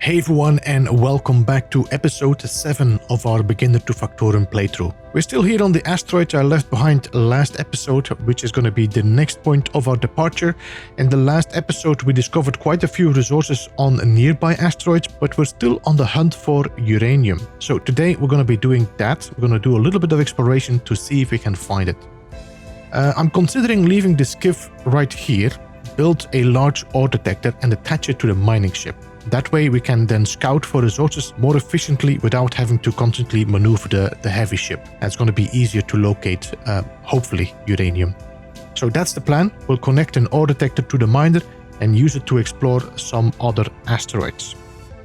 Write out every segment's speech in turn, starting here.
Hey everyone, and welcome back to episode 7 of our Beginner to Factorum playthrough. We're still here on the asteroid I left behind last episode, which is going to be the next point of our departure. In the last episode we discovered quite a few resources on nearby asteroids, but we're still on the hunt for uranium. So today we're going to be doing that. We're going to do a little bit of exploration to see if we can find it. I'm considering leaving the skiff right here, build a large ore detector and attach it to the mining ship. That way we can then scout for resources more efficiently without having to constantly maneuver the heavy ship. That's going to be easier to locate, hopefully, uranium. So that's the plan. We'll connect an ore detector to the miner and use it to explore some other asteroids.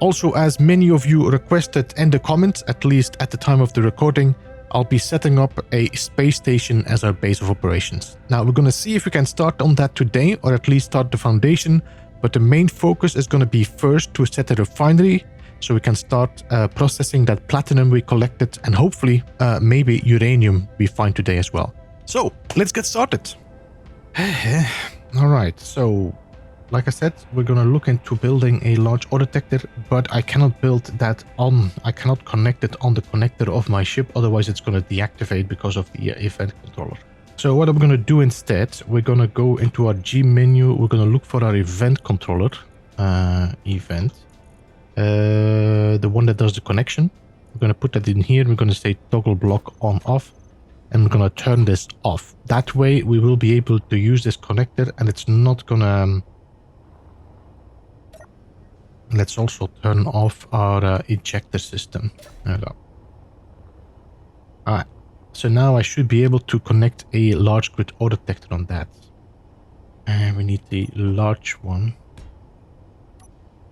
Also, as many of you requested in the comments, at least at the time of the recording, I'll be setting up a space station as our base of operations. Now we're going to see if we can start on that today, or at least start the foundation. But the main focus is going to be first to set a refinery so we can start processing that platinum we collected and hopefully maybe uranium we find today as well. So let's get started. All right, so like I said, we're going to look into building a large ore detector, but I cannot build that I cannot connect it on the connector of my ship, otherwise it's going to deactivate because of the event controller. So what I'm going to do instead, we're going to go into our G menu. We're going to look for our event controller, the one that does the connection. We're going to put that in here. We're going to say toggle block on off, and we're going to turn this off. That way we will be able to use this connector, and it's not going to... Let's also turn off our ejector system. There we go. All right. So now I should be able to connect a large grid ore detector on that. And we need the large one.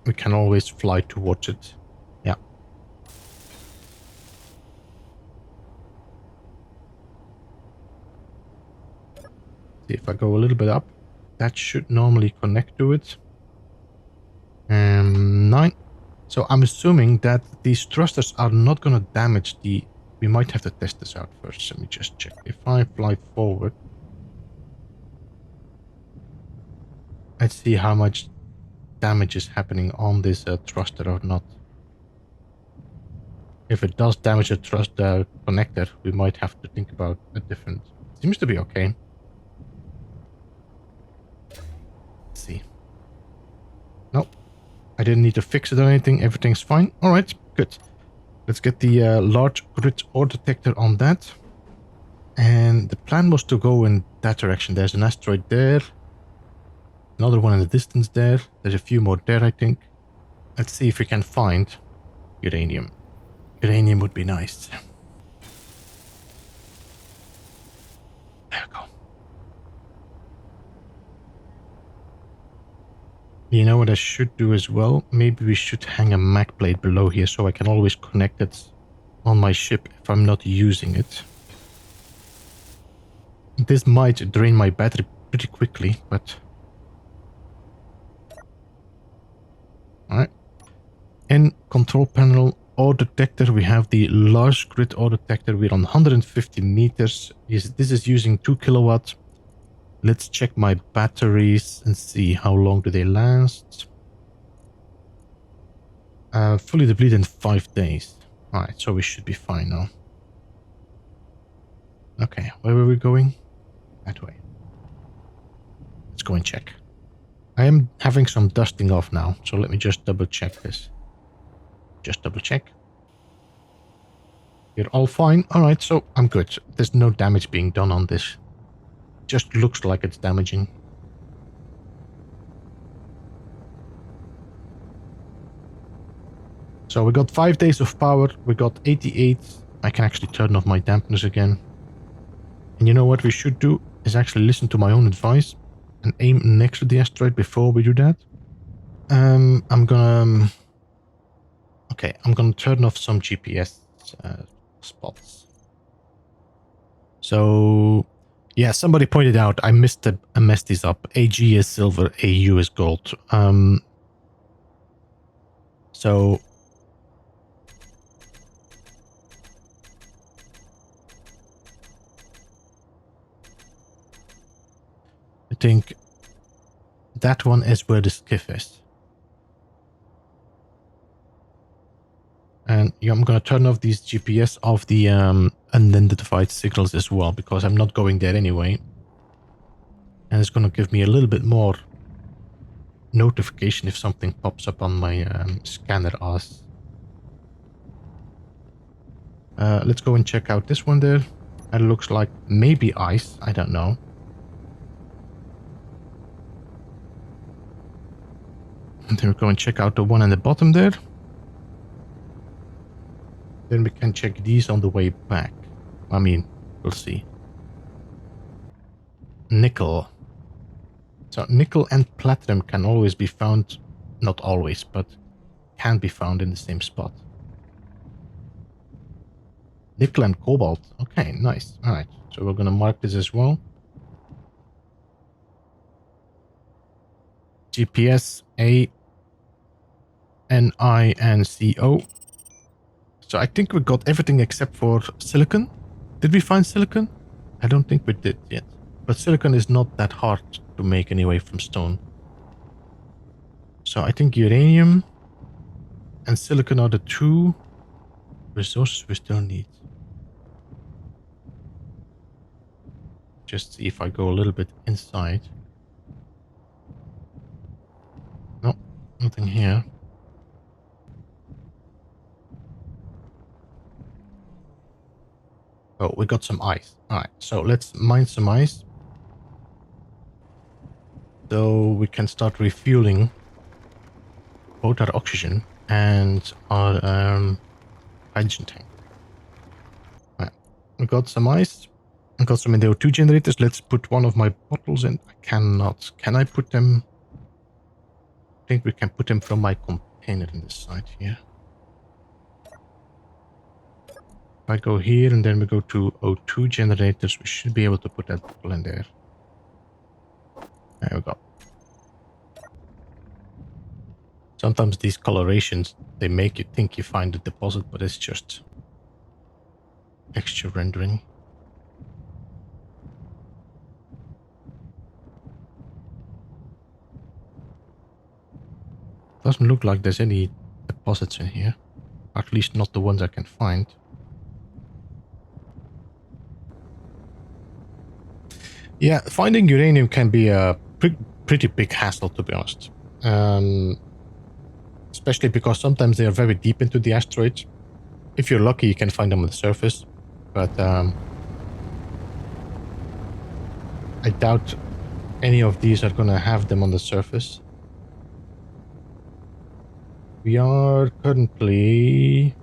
We can always fly towards it. Yeah. See if I go a little bit up. That should normally connect to it. 9. So I'm assuming that these thrusters are not going to damage the... We might have to test this out first. Let me just check. If I fly forward, let's see how much damage is happening on this thruster or not. If it does damage the connector, we might have to think about a different... Seems to be okay. Let's see. Nope. I didn't need to fix it or anything. Everything's fine. All right, good. Let's get the large grid ore detector on that. And the plan was to go in that direction. There's an asteroid there. Another one in the distance there. There's a few more there, I think. Let's see if we can find uranium. Uranium would be nice. There we go. You know what I should do as well? Maybe we should hang a mag plate below here so I can always connect it on my ship if I'm not using it. This might drain my battery pretty quickly, but... Alright. In control panel ore detector, we have the large grid ore detector. We're on 150 meters. This is using 2 kilowatts. Let's check my batteries and see how long do they last. Fully depleted in 5 days. Alright, so we should be fine now. Okay, where were we going? That way. Let's go and check. I am having some dusting off now, so let me just double check this. Just double check. You're all fine. Alright, so I'm good. There's no damage being done on this. Just looks like it's damaging. So we got 5 days of power. We got 88. I can actually turn off my dampeners again. And you know what we should do is actually listen to my own advice and aim next to the asteroid before we do that. I'm gonna... Okay, I'm gonna turn off some GPS spots. So... Yeah, somebody pointed out I messed these up. AG is silver, AU is gold. So I think that one is where the skiff is. And yeah, I'm going to turn off these GPS of the unidentified signals as well, because I'm not going there anyway. And it's going to give me a little bit more notification if something pops up on my scanner as. Let's go and check out this one there. It looks like maybe ice. I don't know. And then we go and check out the one in the bottom there. Then we can check these on the way back. I mean, we'll see. Nickel. So nickel and platinum can always be found, not always, but can be found in the same spot. Nickel and cobalt. Okay, nice. All right, so we're going to mark this as well. GPS A N I N C O. So I think we got everything except for silicon. Did we find silicon? I don't think we did yet. But silicon is not that hard to make anyway from stone. So I think uranium and silicon are the two resources we still need. Just see if I go a little bit inside. No, nothing here. Oh, we got some ice. Alright, so let's mine some ice. So we can start refueling both our oxygen and our hydrogen tank. Alright, we got some ice. I got some NO2 generators. Let's put one of my bottles in. I cannot. Can I put them? I think we can put them from my container in this side here. If I go here and then we go to O2 generators, we should be able to put that bottle in there. There we go. Sometimes these colorations, they make you think you find the deposit, but it's just texture rendering. Doesn't look like there's any deposits in here. At least not the ones I can find. Yeah, finding uranium can be a pretty big hassle, to be honest. Especially because sometimes they are very deep into the asteroids. If you're lucky, you can find them on the surface. But I doubt any of these are going to have them on the surface. We are currently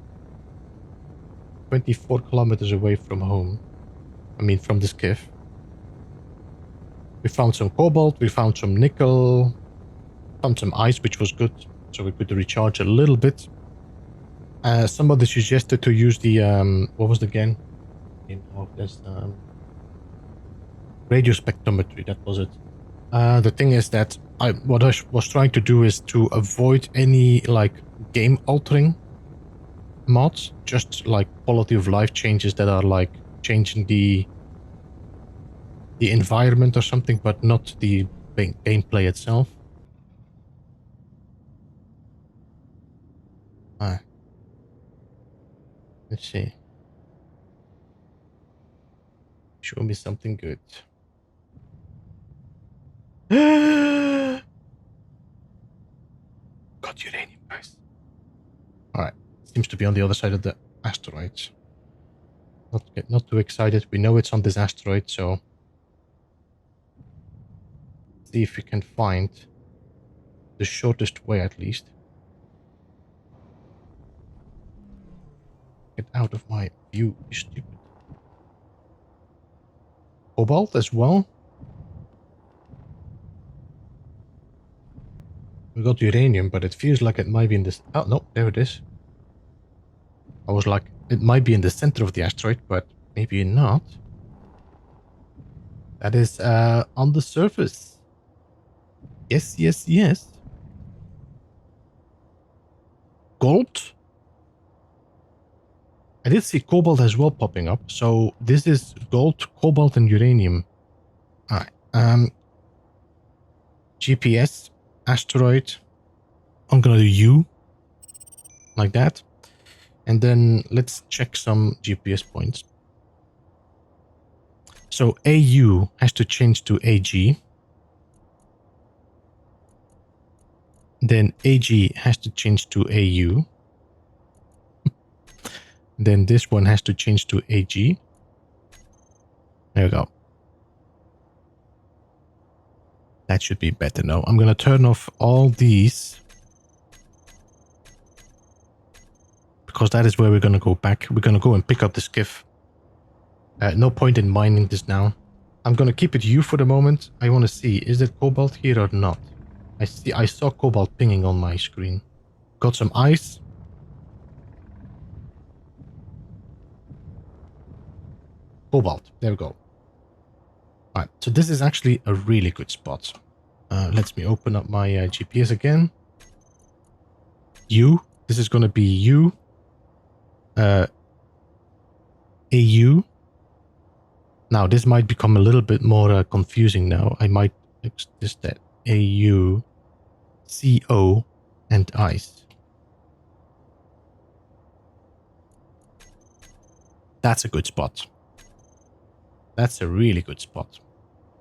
24 kilometers away from home. I mean, from the skiff. We found some cobalt, we found some nickel, found some ice, which was good. So we could recharge a little bit. Somebody suggested to use the, what was the again? Radio spectrometry, that was it. The thing is that what I was trying to do is to avoid any like game altering mods, just like quality of life changes that are like changing the environment or something, but not the gameplay itself. Let's see. Show me something good. Got uranium, guys. Alright. Seems to be on the other side of the asteroids. Not too excited. We know it's on this asteroid, so see if we can find the shortest way at least. Get out of my view, you stupid. Cobalt as well. We got uranium, but it feels like it might be in this. Oh, no, there it is. I was like, it might be in the center of the asteroid, but maybe not. That is on the surface. Yes, yes, yes. Gold. I did see cobalt as well popping up. So this is gold, cobalt, and uranium. All right. GPS, asteroid. I'm gonna do U. Like that. And then let's check some GPS points. So AU has to change to AG. Then AG has to change to AU. Then this one has to change to AG. There we go. That should be better now. I'm going to turn off all these, because that is where we're going to go back. We're going to go and pick up the skiff. No point in mining this now. I'm going to keep it U for the moment. I want to see, is it cobalt here or not? I saw cobalt pinging on my screen. Got some ice. Cobalt. There we go. Alright, so this is actually a really good spot. Let me open up my GPS again. U. This is going to be U. AU. Now, this might become a little bit more confusing now. I might just that AU, CO, and ice. That's a good spot. That's a really good spot.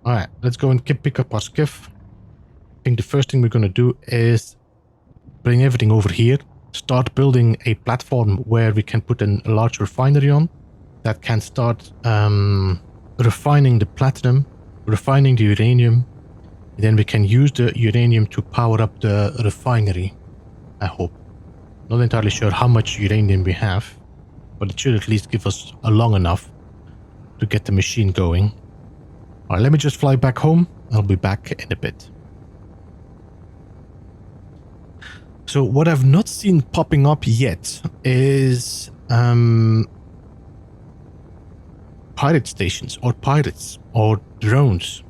All right, let's go and pick up our skiff. I think the first thing we're going to do is bring everything over here. Start building a platform where we can put a large refinery on that can start refining the platinum, refining the uranium. Then we can use the uranium to power up the refinery, I hope. Not entirely sure how much uranium we have, but it should at least give us a long enough to get the machine going. Alright, let me just fly back home. I'll be back in a bit. So what I've not seen popping up yet is pirate stations or pirates or drones.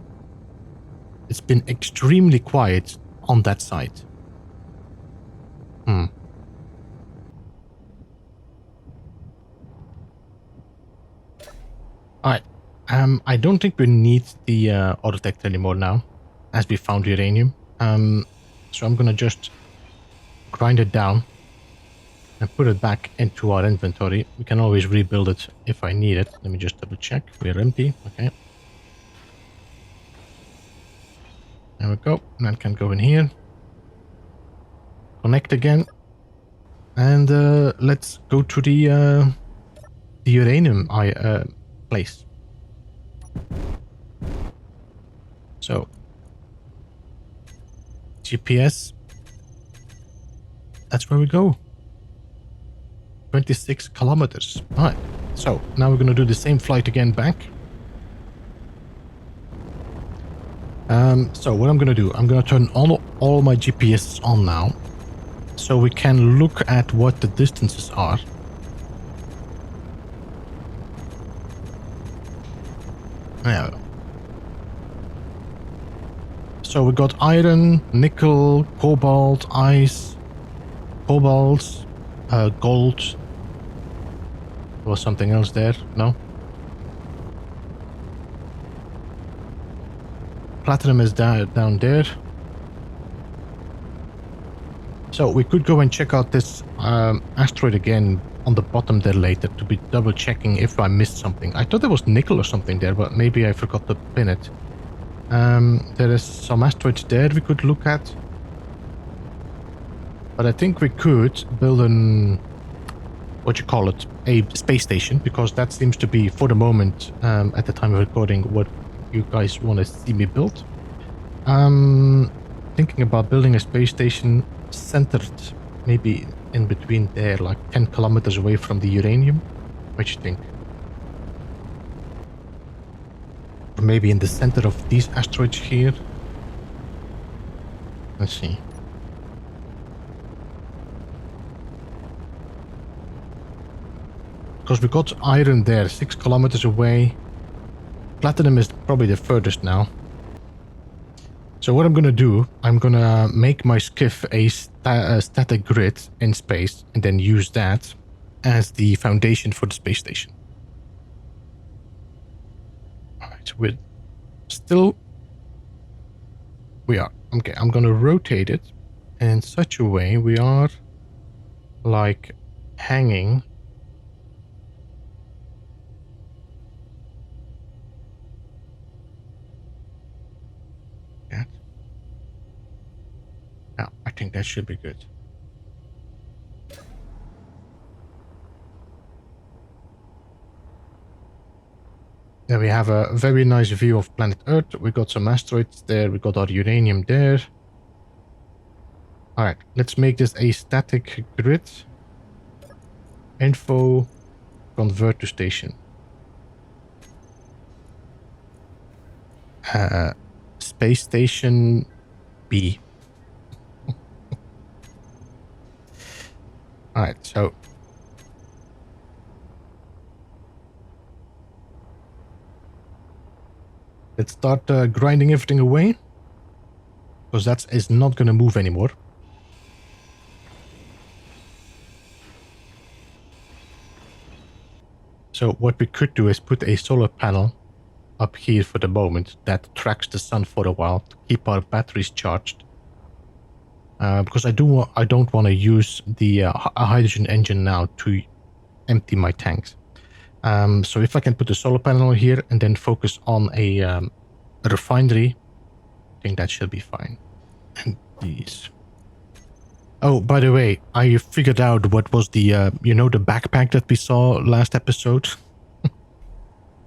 It's been extremely quiet on that side. Alright. I don't think we need the auto detector anymore now, as we found uranium. So I'm gonna just grind it down and put it back into our inventory. We can always rebuild it if I need it. Let me just double check. We're empty. Okay. There we go. That can go in here. Connect again. And let's go to the uranium place. So GPS. That's where we go. 26 kilometers. All right. So now we're going to do the same flight again back. So what I'm going to do, I'm going to turn all my GPS on now, so we can look at what the distances are. There we go. So we got iron, nickel, cobalt, ice, cobalt, gold. There was something else there, no? Platinum is down there. So we could go and check out this asteroid again on the bottom there later to be double checking if I missed something. I thought there was nickel or something there, but maybe I forgot to pin it. There is some asteroids there we could look at. But I think we could build a space station, because that seems to be, for the moment, at the time of recording, what you guys want to see me build. Thinking about building a space station centered maybe in between there, like 10 kilometers away from the uranium. What do you think? Or maybe in the center of these asteroids here. Let's see. Because we got iron there, 6 kilometers away. Platinum is probably the furthest now. So what I'm going to do, I'm going to make my skiff a static grid in space, and then use that as the foundation for the space station. Alright, we are. Okay, I'm going to rotate it in such a way we are like hanging think that should be good. There we have a very nice view of planet Earth. We got some asteroids there. We got our uranium there. All right, let's make this a static grid. Info, convert to station. Space station B. All right, so let's start grinding everything away, because that is not going to move anymore. So what we could do is put a solar panel up here for the moment that tracks the sun for a while to keep our batteries charged. Because I don't want to use the hydrogen engine now to empty my tanks. So if I can put a solar panel here and then focus on a refinery, I think that should be fine. And these. Oh, by the way, I figured out what was the, you know, the backpack that we saw last episode?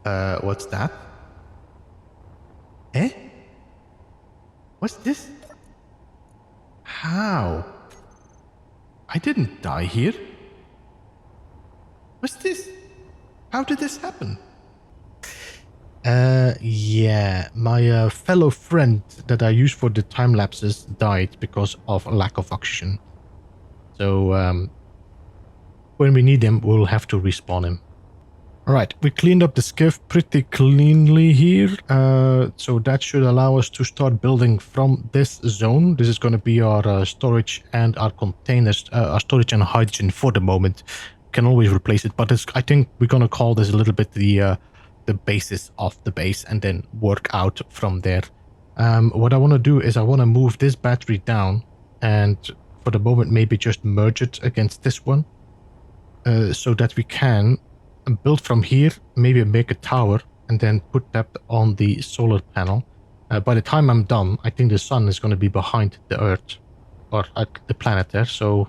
What's that? Eh? What's this? How? I didn't die here. What's this? How did this happen? Yeah, my fellow friend that I use for the time lapses died because of lack of oxygen. So, when we need him, we'll have to respawn him. Alright, we cleaned up the skiff pretty cleanly here, so that should allow us to start building from this zone. This is going to be our storage and our containers, our storage and hydrogen for the moment. Can always replace it, but I think we're going to call this a little bit the basis of the base and then work out from there. What I want to do is I want to move this battery down and for the moment maybe just merge it against this one, so that we can build from here, maybe make a tower and then put that on the solar panel. By the time I'm done, I think the sun is going to be behind the Earth or at the planet there, so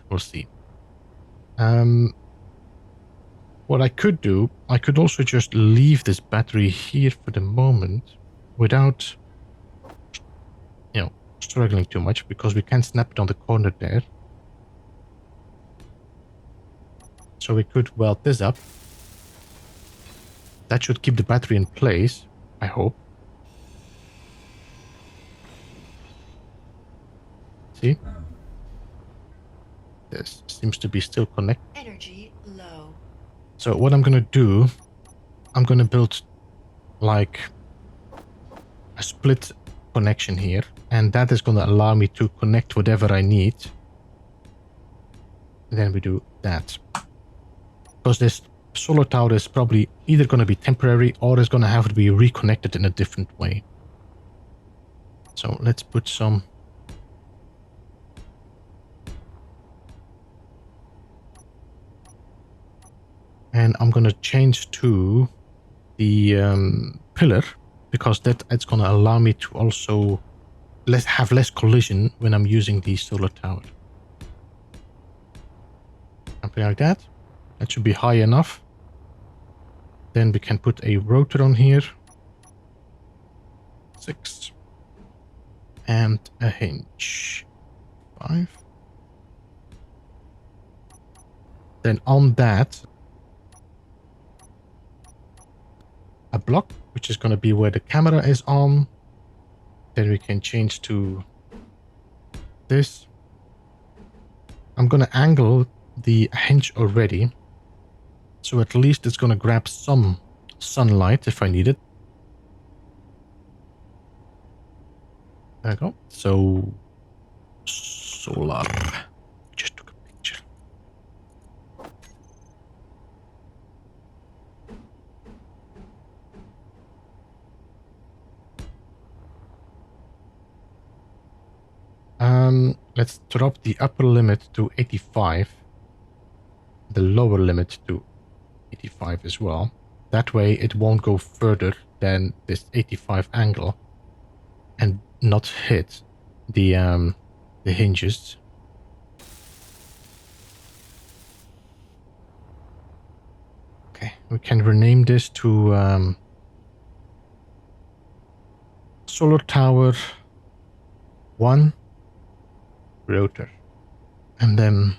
we'll see. What I could do, I could also just leave this battery here for the moment without, you know, struggling too much, because we can snap it on the corner there. So we could weld this up. That should keep the battery in place, I hope. See? This seems to be still connected. Energy low. So what I'm gonna do, I'm gonna build like a split connection here, and that is gonna allow me to connect whatever I need. And then we do that. Because this solar tower is probably either gonna be temporary or is gonna have to be reconnected in a different way. So let's put some. And I'm going to change to the pillar, because it's going to allow me to also have less collision when I'm using the solar tower. Something like that. That should be high enough. Then we can put a rotor on here. 6. And a hinge. 5. Then on that, a block, which is going to be where the camera is on. Then we can change to this. I'm going to angle the hinge already, so at least it's going to grab some sunlight if I need it. There we go. So solar. Just took a picture. Let's drop the upper limit to 85, the lower limit to 85 as well. That way it won't go further than this 85 angle and not hit the the hinges. Okay, we can rename this to Solar Tower 1 rotor. And then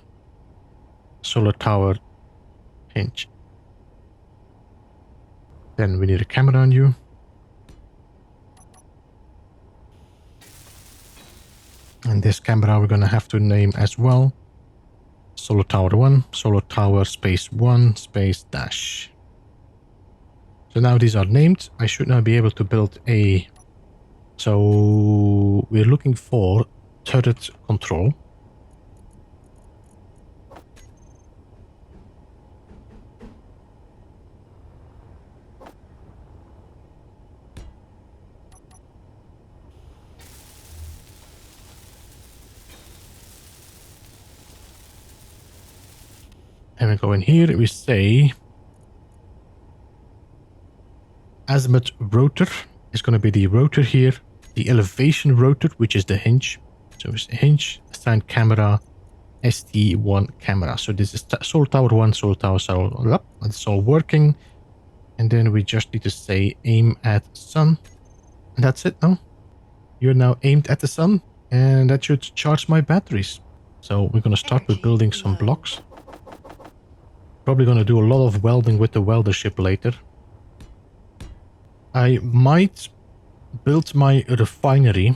Solar Tower hinge. Then we need a camera on you. And this camera we're gonna have to name as well. Solar Tower 1, Solar Tower space 1 space dash. So now these are named. I should now be able to build a... So we're looking for turret control. And we go in here, we say azimuth rotor is going to be the rotor here. The elevation rotor, which is the hinge. So it's a hinge, assigned camera, ST1 camera. So this is Solar Tower 1, Solar Tower, Solar up. It's all working. And then we just need to say aim at sun. And that's it now. You're now aimed at the sun. And that should charge my batteries. So we're going to start with building some blocks. Probably going to do a lot of welding with the welder ship later. I might build my refinery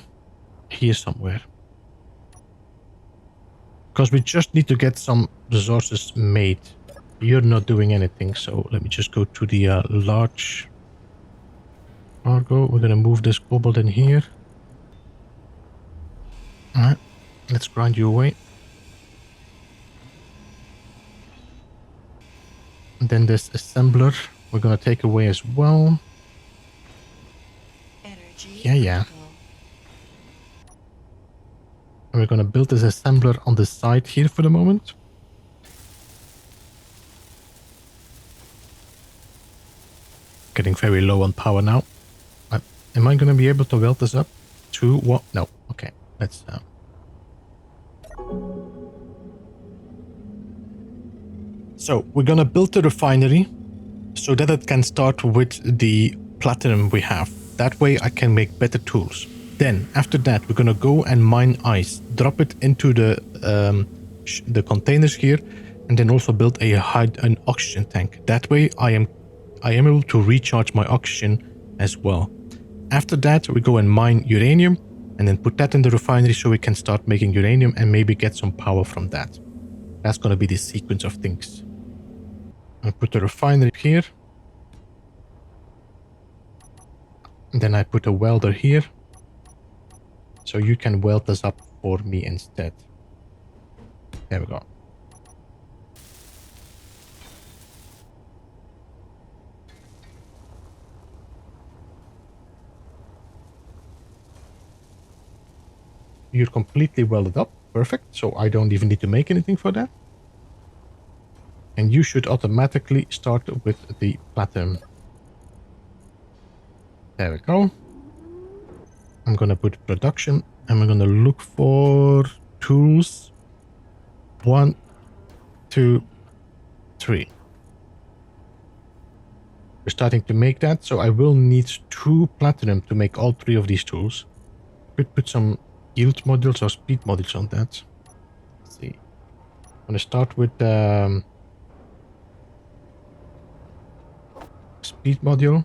here somewhere. Because we just need to get some resources made. You're not doing anything, so let me just go to the large cargo. We're going to move this cobalt in here. Alright, let's grind you away. And then this assembler we're going to take away as well. Yeah. And we're going to build this assembler on the side here for the moment. Getting very low on power now. Am I going to be able to weld this up to what? No. Okay. Let's... So we're going to build the refinery so that it can start with the platinum we have. That way I can make better tools. Then after that, we're going to go and mine ice, drop it into the containers here, and then also build an oxygen tank. That way I am able to recharge my oxygen as well. After that, we go and mine uranium and then put that in the refinery so we can start making uranium and maybe get some power from that. That's going to be the sequence of things. I put the refinery here. And then I put a welder here. So you can weld this up for me instead. There we go. You're completely welded up. Perfect. So I don't even need to make anything for that. And you should automatically start with the platinum. There we go. I'm going to put production and we're going to look for tools. 1, 2, 3. We're starting to make that. So I will need 2 platinum to make all 3 of these tools. Could put some yield modules or speed modules on that. Let's see. I'm going to start with speed module.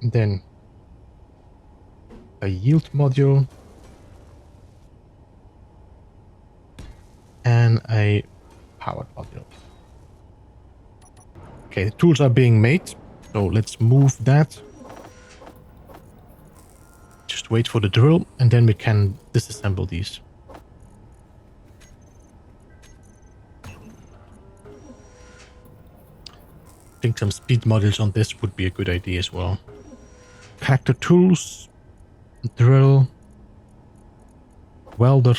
Then a yield module. And a power module. Okay, the tools are being made. So let's move that. Just wait for the drill and then we can disassemble these. I think some speed modules on this would be a good idea as well. Character tools, drill, welder,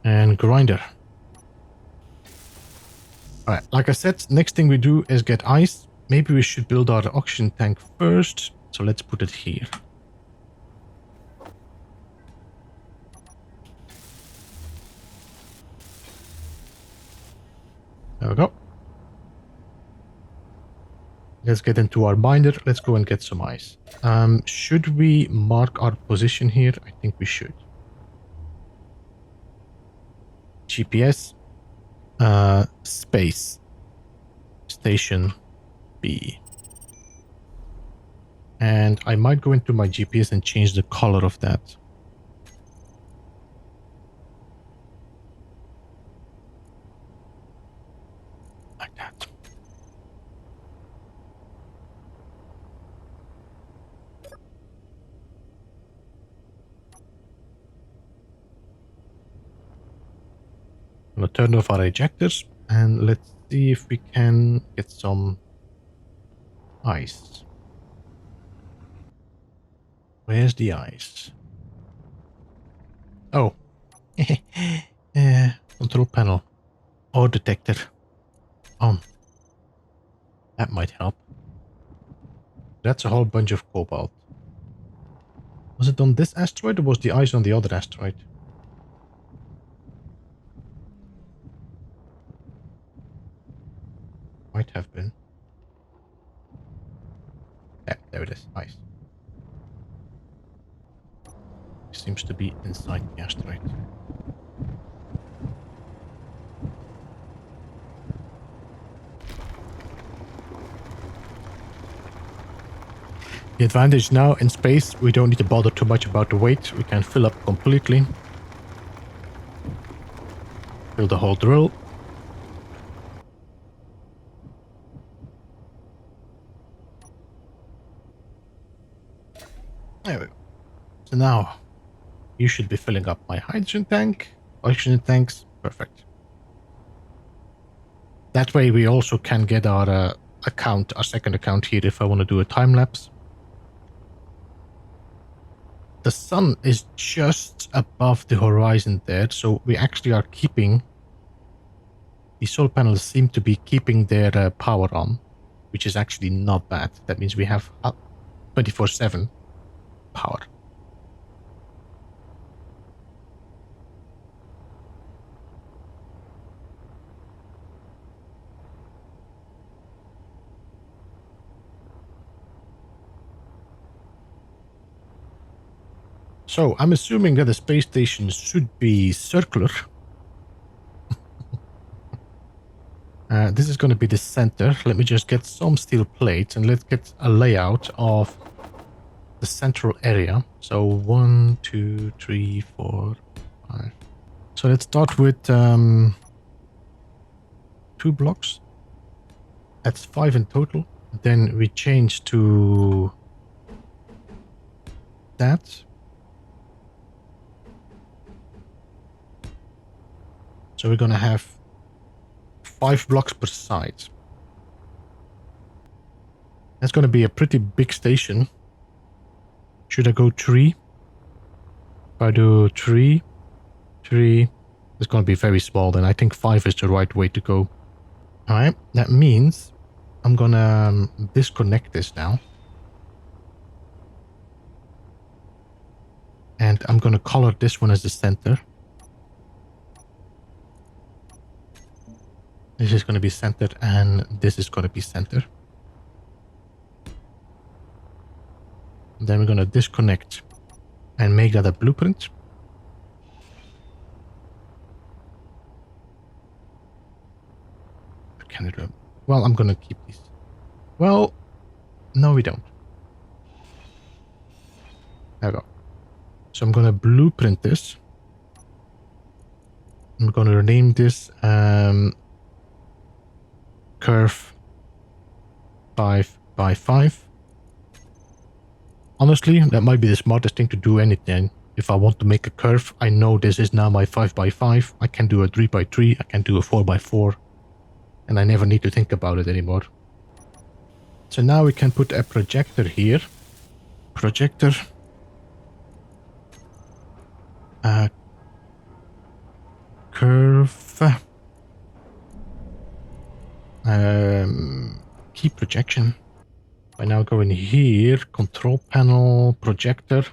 and grinder. Alright, like I said, next thing we do is get ice. Maybe we should build our oxygen tank first. So let's put it here. There we go. Let's get into our binder. Let's go and get some ice. Should we mark our position here? I think we should. GPS. Space. Station B. And I might go into my GPS and change the color of that. Like that. I'm gonna turn off our ejectors and let's see if we can get some ice. Where's the ice? Oh. Control panel. Or detector. On. That might help. That's a whole bunch of cobalt. Was it on this asteroid or was the ice on the other asteroid? Might have been. Yeah, there it is. Ice. Seems to be inside the asteroid. The advantage now in space, we don't need to bother too much about the weight. We can fill up completely. Fill the whole drill. There we go. So now, you should be filling up my hydrogen tank. Oxygen tanks. Perfect. That way we also can get our account, our second account here if I want to do a time lapse. The sun is just above the horizon there, so we actually are keeping... The solar panels seem to be keeping their power on, which is actually not bad. That means we have 24/7 power. So I'm assuming that the space station should be circular. This is going to be the center. Let me just get some steel plates and let's get a layout of the central area. So 1, 2, 3, 4, 5. So let's start with 2 blocks. That's 5 in total. Then we change to that. So we're going to have 5 blocks per side. That's going to be a pretty big station. Should I go 3? If I do 3, 3, it's going to be very small then. I think 5 is the right way to go. Alright, that means I'm going to disconnect this now. And I'm going to color this one as the center. This is going to be centered and this is going to be centered. Then we're going to disconnect and make that a blueprint. Can it, well, I'm going to keep these. Well, no, we don't. There we go. So I'm going to blueprint this. I'm going to rename this curve 5 by 5. Honestly, that might be the smartest thing to do anything. If I want to make a curve, I know this is now my 5 by 5. I can do a 3 by 3. I can do a 4 by 4. And I never need to think about it anymore. So now we can put a projector here. Projector. Curve. Key projection. I now go in here, control panel, projector.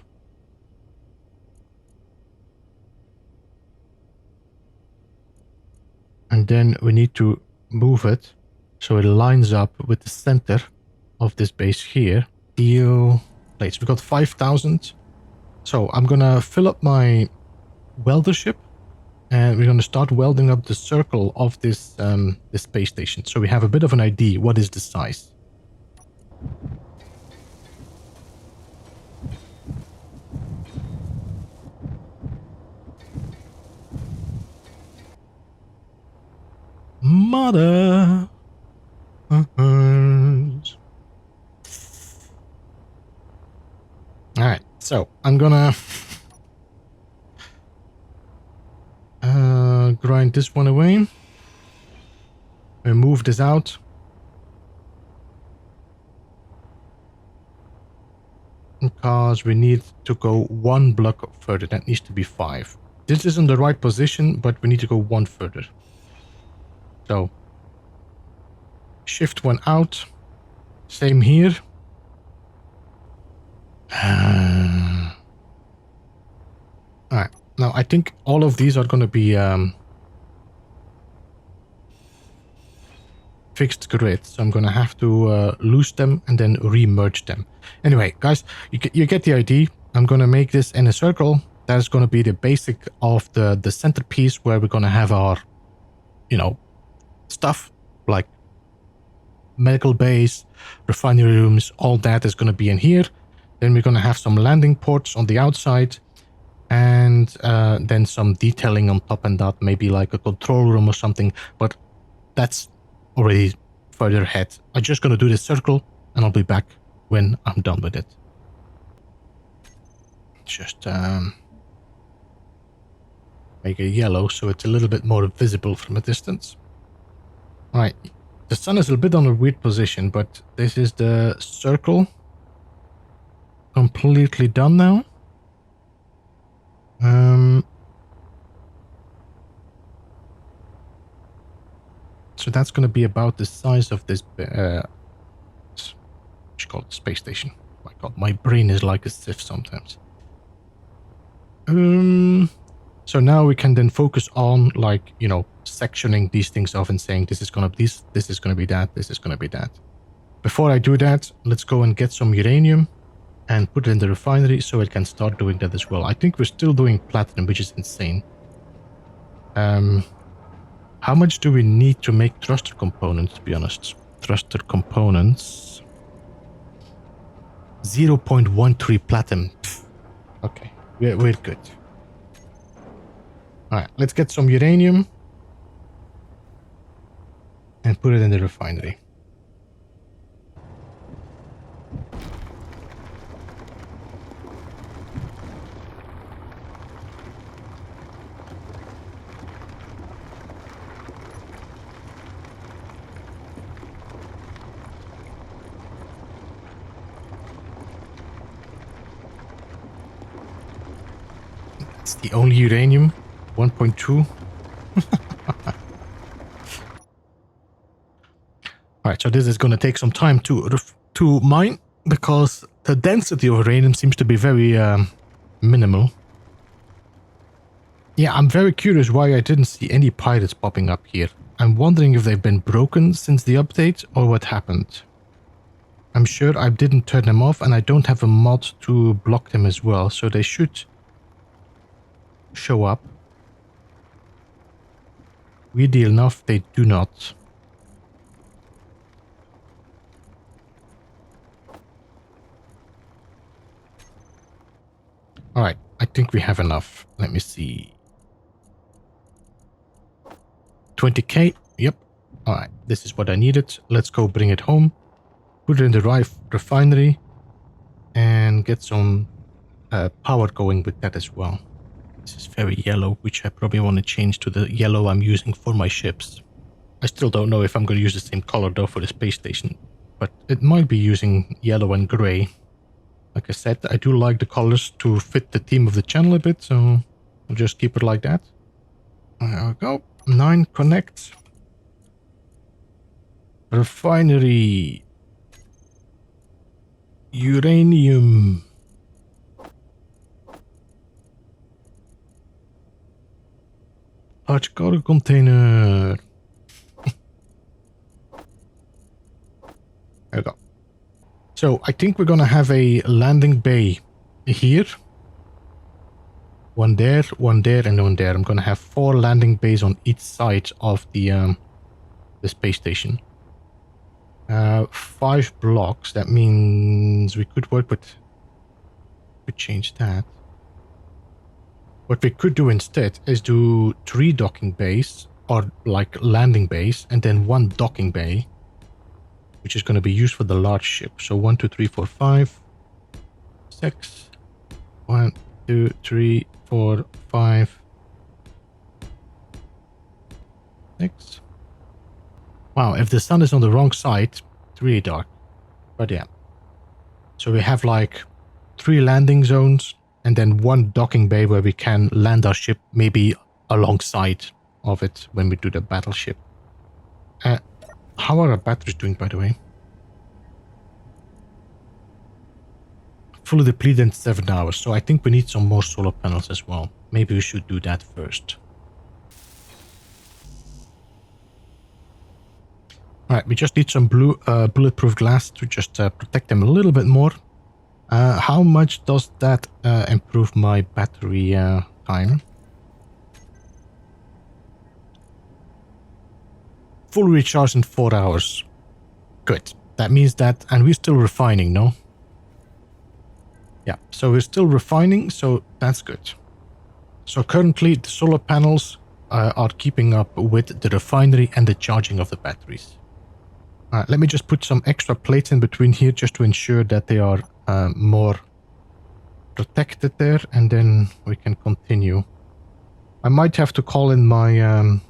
And then we need to move it so it lines up with the center of this base here. Steel plates. We got 5,000. So I'm gonna fill up my welder ship, and we're gonna start welding up the circle of this this space station. So we have a bit of an idea what is the size. Mother. Alright, so I'm gonna grind this one away and move this out. Because we need to go one block further. That needs to be 5. This is in the right position, but we need to go one further. So shift one out. Same here. Alright, now I think all of these are going to be fixed grid, so I'm going to have to lose them and then re-merge them. Anyway, guys, you get the idea. I'm going to make this in a circle. That is going to be the basic of the centerpiece where we're going to have our, you know, stuff like medical base, refinery rooms, all that is going to be in here. Then we're going to have some landing ports on the outside, and then some detailing on top and that, maybe like a control room or something, but that's already further ahead. I'm just going to do this circle and I'll be back when I'm done with it. Just make it yellow so it's a little bit more visible from a distance. Alright, the sun is a bit on a weird position, but this is the circle. Completely done now. So that's going to be about the size of this what's called space station. Oh my god, my brain is like a sieve sometimes. So now we can then focus on, like, you know, sectioning these things off and saying this is gonna be this is gonna be that, this is gonna be that. Before I do that, let's go and get some uranium and put it in the refinery so it can start doing that as well. I think we're still doing platinum, which is insane. How much do we need to make thruster components, to be honest? Thruster components. 0.13 platinum. Pfft. Okay, we're good. Alright, let's get some uranium and put it in the refinery. It's the only uranium. 1.2. Alright, so this is going to take some time to mine, because the density of uranium seems to be very minimal. Yeah, I'm very curious why I didn't see any pirates popping up here. I'm wondering if they've been broken since the update or what happened. I'm sure I didn't turn them off, and I don't have a mod to block them as well, so they should show up. Weirdly enough, they do not. Alright, I think we have enough. Let me see. 20k? Yep. Alright, this is what I needed. Let's go bring it home. Put it in the refinery. And get some power going with that as well. This is very yellow, which I probably want to change to the yellow I'm using for my ships. I still don't know if I'm going to use the same color though for the space station. But it might be using yellow and gray. Like I said, I do like the colors to fit the theme of the channel a bit, so I'll just keep it like that. There we go. 9 connect. Refinery. Uranium. Large cargo container. So I think we're gonna have a landing bay here. One there, and one there. I'm gonna have 4 landing bays on each side of the space station. 5 blocks. That means we could work with... We change that. What we could do instead is do 3 docking bays, or like landing bays, and then 1 docking bay, which is going to be used for the large ship. So 1, 2, 3, 4, 5, 6. 1, 2, 3, 4, 5, 6. Wow, if the sun is on the wrong side, it's really dark. But yeah. So we have like 3 landing zones, and then 1 docking bay where we can land our ship maybe alongside of it when we do the battleship. How are our batteries doing, by the way? Fully depleted in 7 hours, so I think we need some more solar panels as well. Maybe we should do that first. Alright, we just need some bulletproof glass to just protect them a little bit more. How much does that improve my battery time? Full recharge in 4 hours. Good. That means that... And we're still refining, no? Yeah, so we're still refining, so that's good. So currently the solar panels are keeping up with the refinery and the charging of the batteries. Alright, let me just put some extra plates in between here just to ensure that they are more protected there, and then we can continue. I might have to call in my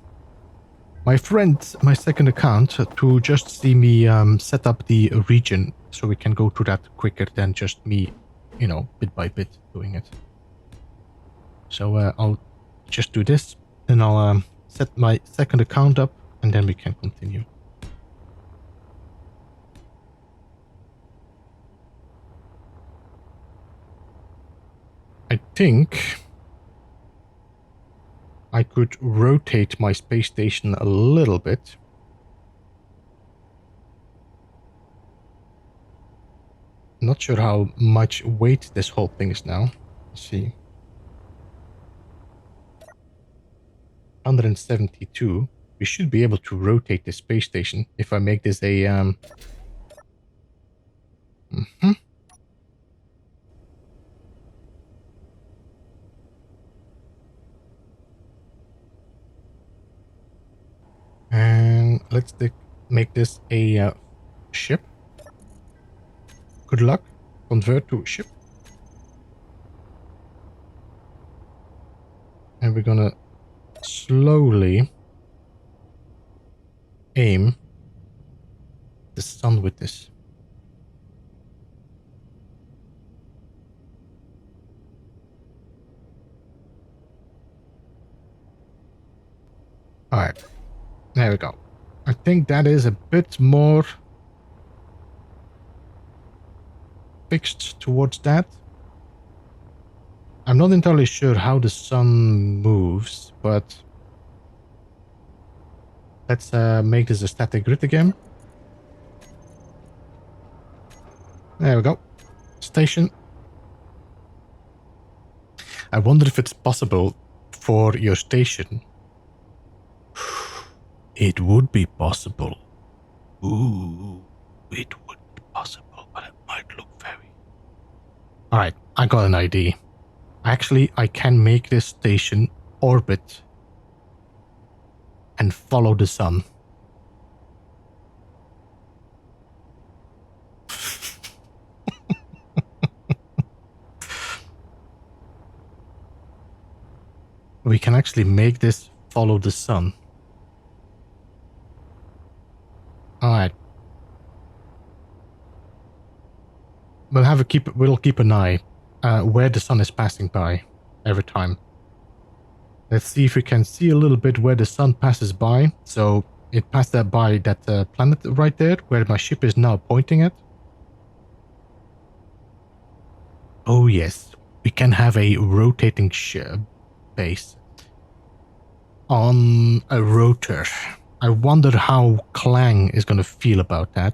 my friend, my second account, to just see me set up the region so we can go through that quicker than just me, you know, bit by bit doing it. So I'll just do this, and I'll set my second account up, and then we can continue. I think I could rotate my space station a little bit. Not sure how much weight this whole thing is now. Let's see. 172. We should be able to rotate the space station if I make this a... And let's make this a ship. Good luck. Convert to ship. And we're gonna slowly aim the sun with this. Alright. There we go. I think that is a bit more fixed towards that. I'm not entirely sure how the sun moves, but let's make this a static grid again. There we go. Station. I wonder if it's possible for your station. It would be possible. Ooh, it would be possible, but it might look very... Alright, I got an idea. Actually, I can make this station orbit and follow the sun. We can actually make this follow the sun. Alright. We'll keep an eye where the sun is passing by every time. Let's see if we can see a little bit where the sun passes by. So it passed that by that planet right there, where my ship is now pointing at. Oh yes, we can have a rotating base on a rotor. I wonder how Clang is going to feel about that.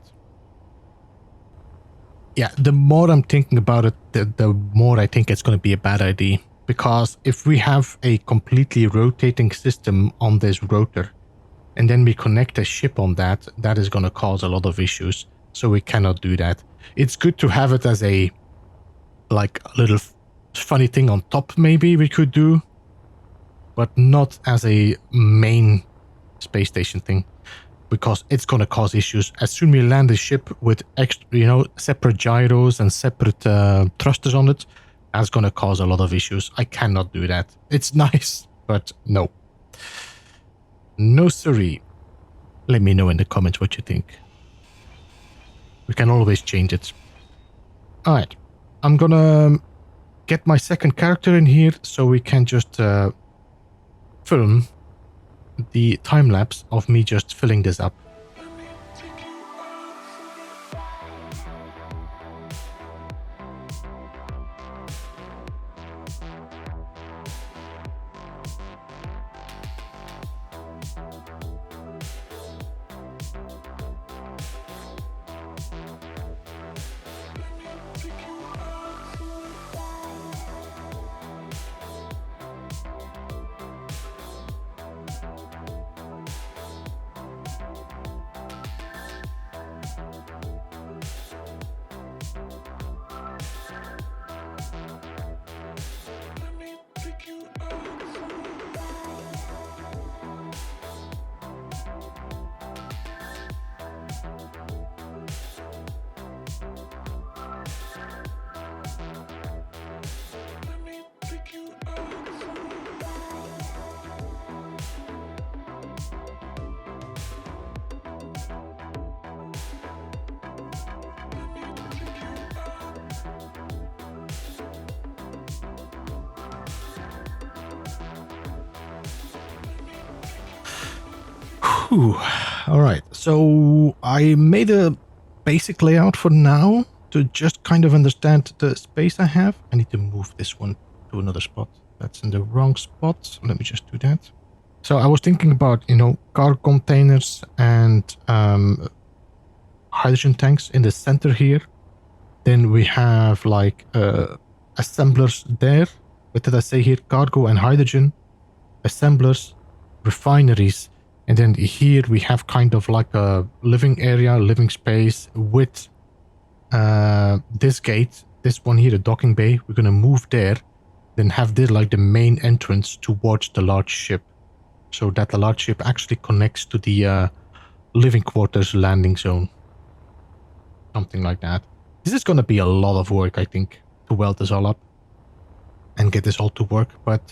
Yeah, the more I'm thinking about it, the more I think it's going to be a bad idea. Because if we have a completely rotating system on this rotor, and then we connect a ship on that, that is going to cause a lot of issues. So we cannot do that. It's good to have it as a, like, a little funny thing on top, maybe we could do, but not as a main space station thing, because it's going to cause issues. As soon as we land the ship with extra, you know, separate gyros and separate thrusters on it, that's going to cause a lot of issues. I cannot do that. It's nice, but no. No siree. Let me know in the comments what you think. We can always change it. Alright. I'm gonna get my second character in here so we can just film the time lapse of me just filling this up. Whew. All right, so I made a basic layout for now to just kind of understand the space I have. I need to move this one to another spot. That's in the wrong spot. Let me just do that. So I was thinking about, you know, car containers and hydrogen tanks in the center here. Then we have like assemblers there. What did I say here? Cargo and hydrogen. Assemblers, refineries. And then here we have kind of like a living area, living space with this gate, this one here, the docking bay. We're going to move there, then have this like the main entrance towards the large ship. So that the large ship actually connects to the living quarters landing zone. Something like that. This is going to be a lot of work, I think, to weld this all up and get this all to work. But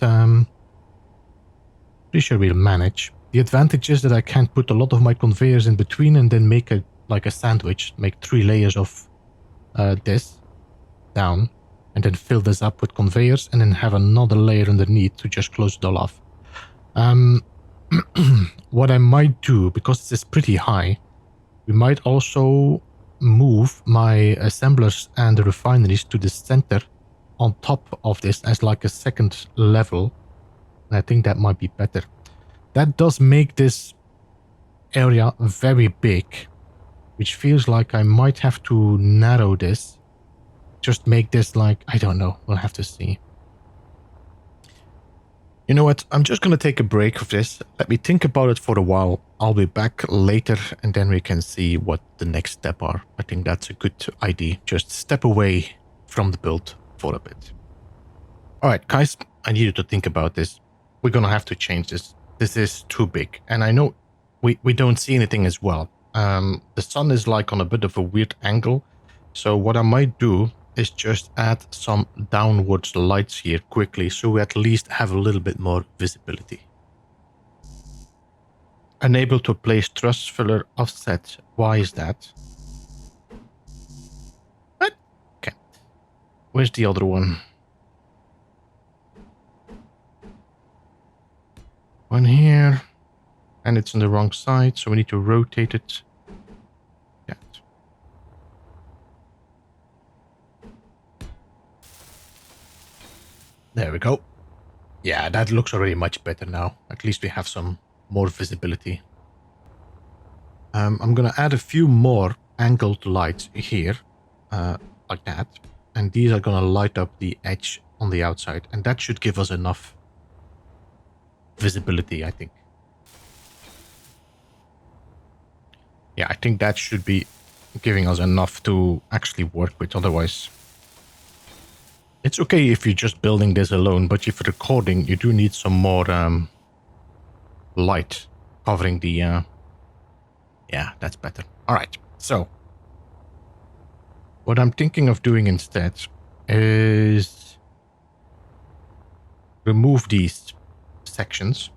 pretty sure we'll manage. The advantage is that I can put a lot of my conveyors in between and then make a like a sandwich, make 3 layers of this down, and then fill this up with conveyors and then have another layer underneath to just close it all off. What I might do, because this is pretty high, we might also move my assemblers and the refineries to the center on top of this as like a second level. And I think that might be better. That does make this area very big, which feels like I might have to narrow this. Just make this like, I don't know, we'll have to see. You know what, I'm just going to take a break of this. Let me think about it for a while. I'll be back later and then we can see what the next step are. I think that's a good idea. Just step away from the build for a bit. Alright guys, I need you to think about this. We're going to have to change this. This is too big, and I know we don't see anything as well. The sun is like on a bit of a weird angle, so what I might do is just add some downwards lights here quickly, so we at least have a little bit more visibility. Unable to place thrust filler offset. Why is that? What? Okay. Where's the other one? One here, and it's on the wrong side, so we need to rotate it. Yeah. There we go. Yeah, that looks already much better now. At least we have some more visibility. I'm gonna add a few more angled lights here. like that. And these are going to light up the edge on the outside. And that should give us enough visibility, I think. Yeah, I think that should be giving us enough to actually work with. Otherwise, it's okay if you're just building this alone, but if you're recording, you do need some more light covering the... yeah, that's better. All right, so what I'm thinking of doing instead is remove these sections.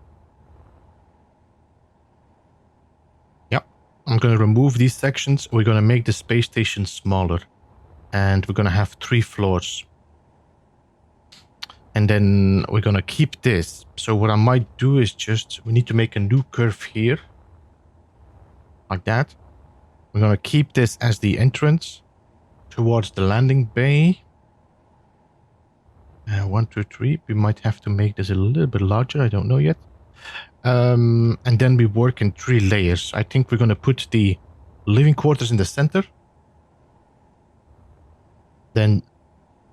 Yep, I'm going to remove these sections. We're going to make the space station smaller. And we're going to have 3 floors. And then we're going to keep this. So what I might do is just... we need to make a new curve here. Like that. We're going to keep this as the entrance towards the landing bay. 1, 2, 3. We might have to make this a little bit larger. I don't know yet. And then we work in 3 layers. I think we're going to put the living quarters in the center. Then,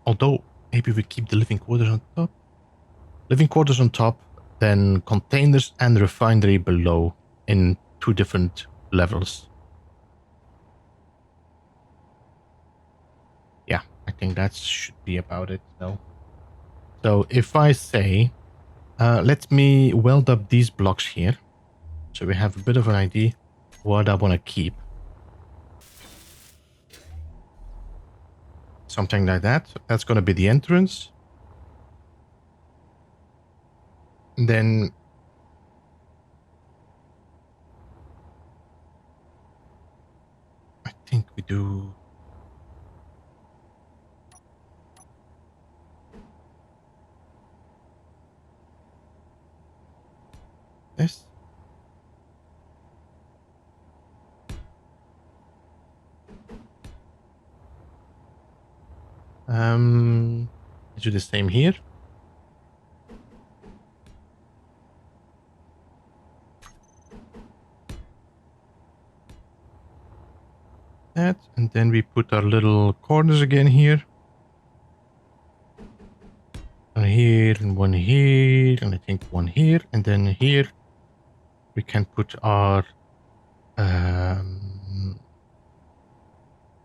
although maybe we keep the living quarters on top. Living quarters on top, then containers and refinery below in 2 different levels. Yeah, I think that should be about it. No. So if I say, let me weld up these blocks here. So we have a bit of an idea what I want to keep. Something like that. That's going to be the entrance. And then I think we do... this. Let's do the same here. That, and then we put our little corners again here. One here, and one here, and I think one here, and then here we can put our...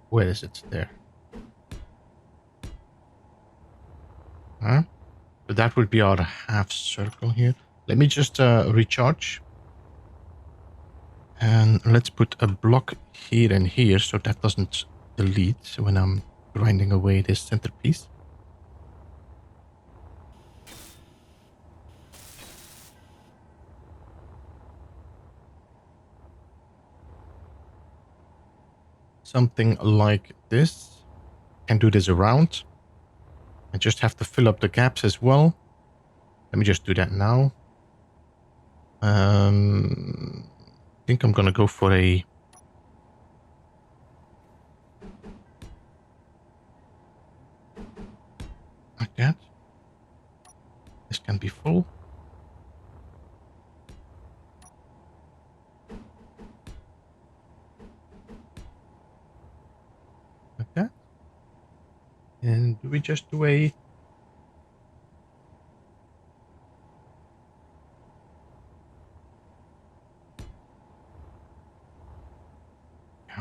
where is it? There. Huh? So that would be our half circle here. Let me just recharge. And let's put a block here and here so that doesn't delete when I'm grinding away this centerpiece. Something like this. Can do this around. I just have to fill up the gaps as well. Let me just do that now. I think I'm gonna go for a... like that. This can be full. Like that. And do we just do a...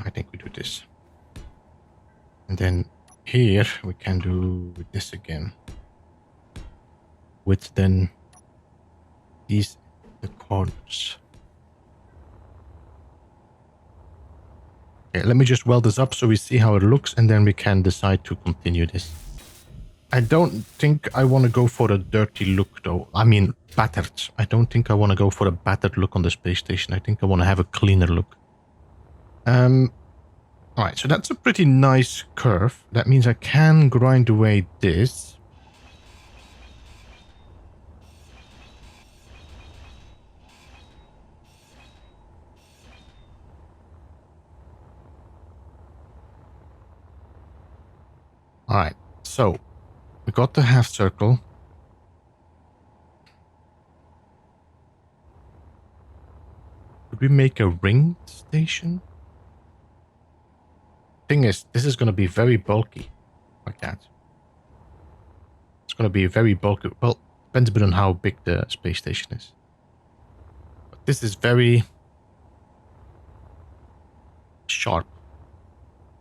I think we do this. And then here we can do this again. With then these the corners. Okay, let me just weld this up so we see how it looks and then we can decide to continue this. I don't think I want to go for a dirty look though. I mean, battered. I don't think I want to go for a battered look on the space station. I think I want to have a cleaner look. Alright, so that's a pretty nice curve. That means I can grind away this. Alright, so we got the half circle. Could we make a ring station? Thing is, this is going to be very bulky. like that. It's going to be very bulky. Well, depends a bit on how big the space station is. But this is very sharp.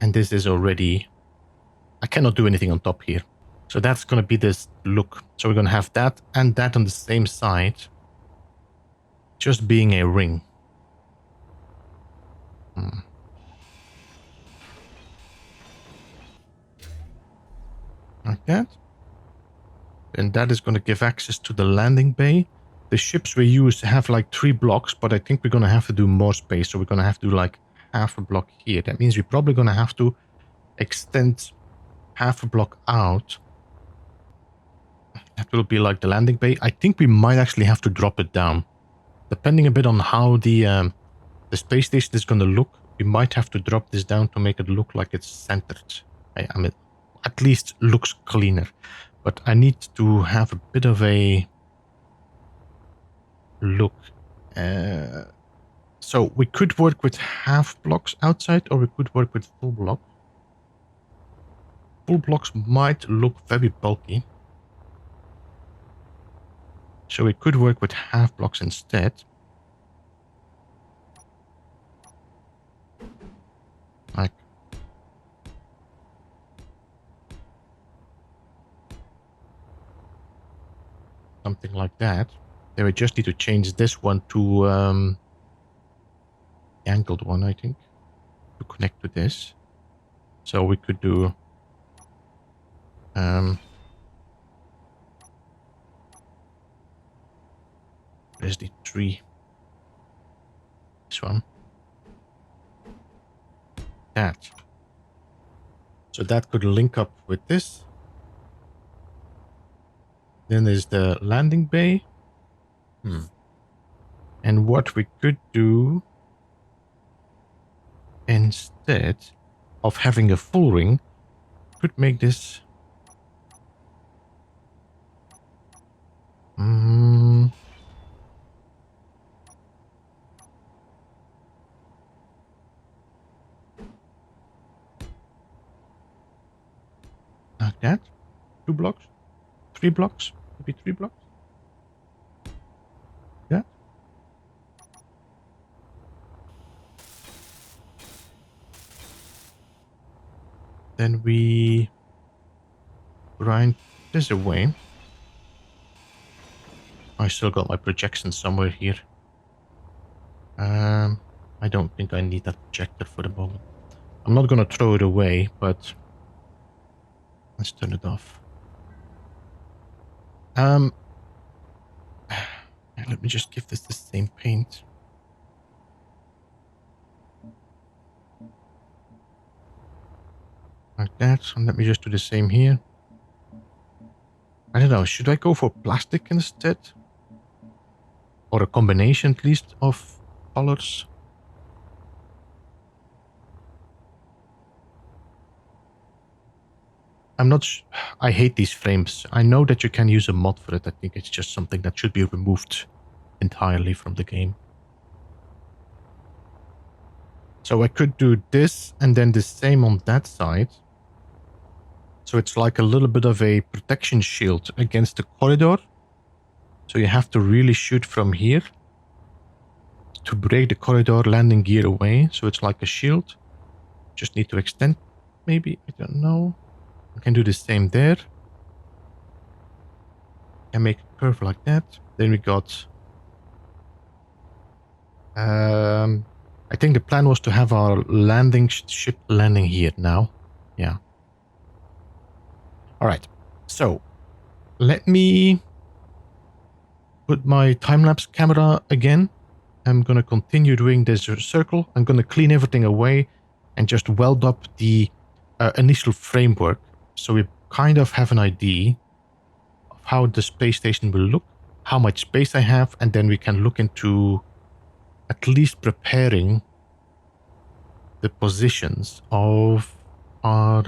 And this is already... I cannot do anything on top here. So that's going to be this look. So we're going to have that and that on the same side. Just being a ring. Like that. And that is going to give access to the landing bay. The ships we use have like 3 blocks, but I think we're going to have to do more space. So we're going to have to do like half a block here. That means we're probably going to have to extend half a block out. That will be like the landing bay. I think we might actually have to drop it down. Depending a bit on how the space station is going to look, we might have to drop this down to make it look like it's centered. I mean, at least looks cleaner. But I need to have a bit of a look. So we could work with half blocks outside, or we could work with full blocks. Full blocks might look very bulky. So we could work with half blocks instead. Like something like that. Then we just need to change this one to the angled one, I think, to connect to this. So we could do where's the tree? This one. That. So that could link up with this. Then there's the landing bay. And what we could do instead of having a full ring, could make this like that. 2 blocks, 3 blocks, maybe 3 blocks. Yeah. Then we grind this away. I still got my projection somewhere here. I don't think I need that projector for the moment. I'm not gonna throw it away, but let's turn it off. Let me just give this the same paint. Like that. And let me just do the same here. I don't know, should I go for plastic instead? Or a combination at least of colors? I'm not I hate these frames. I know that you can use a mod for it. I think it's just something that should be removed entirely from the game. So I could do this and then the same on that side. So it's like a little bit of a protection shield against the corridor. So you have to really shoot from here to break the corridor landing gear away. So it's like a shield. Just need to extend, maybe, I don't know. I can do the same there. Can make a curve like that. Then we got... I think the plan was to have our landing ship landing here now. Yeah. Alright. So, let me put my time-lapse camera again. I'm going to continue doing this circle. I'm going to clean everything away and just weld up the initial framework. So we kind of have an idea of how the space station will look, how much space I have, and then we can look into at least preparing the positions of our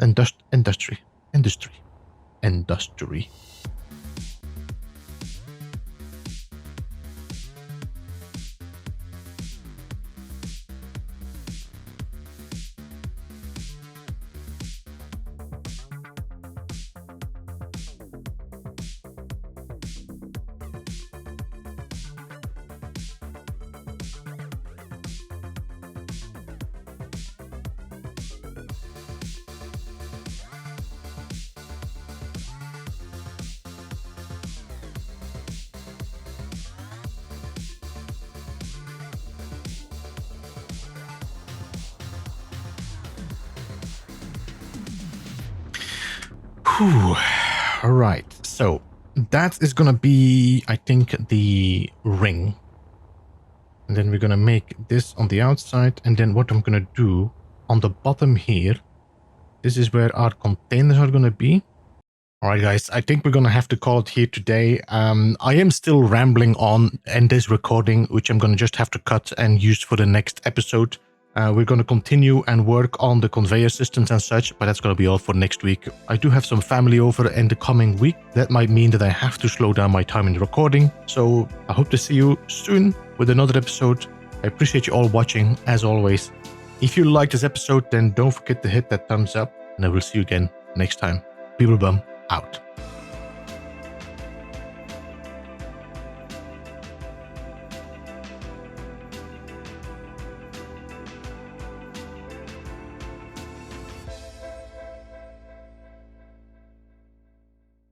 industry. Whew. All right. So that is going to be, I think, the ring. And then we're going to make this on the outside. And then what I'm going to do on the bottom here, this is where our containers are going to be. All right, guys, I think we're going to have to call it here today. I am still rambling on in this recording, which I'm going to just have to cut and use for the next episode. We're going to continue and work on the conveyor systems and such, but that's going to be all for next week. I do have some family over in the coming week. That might mean that I have to slow down my time in the recording. So I hope to see you soon with another episode. I appreciate you all watching, as always. If you liked this episode, then don't forget to hit that thumbs up, and I will see you again next time. Beeblebum out.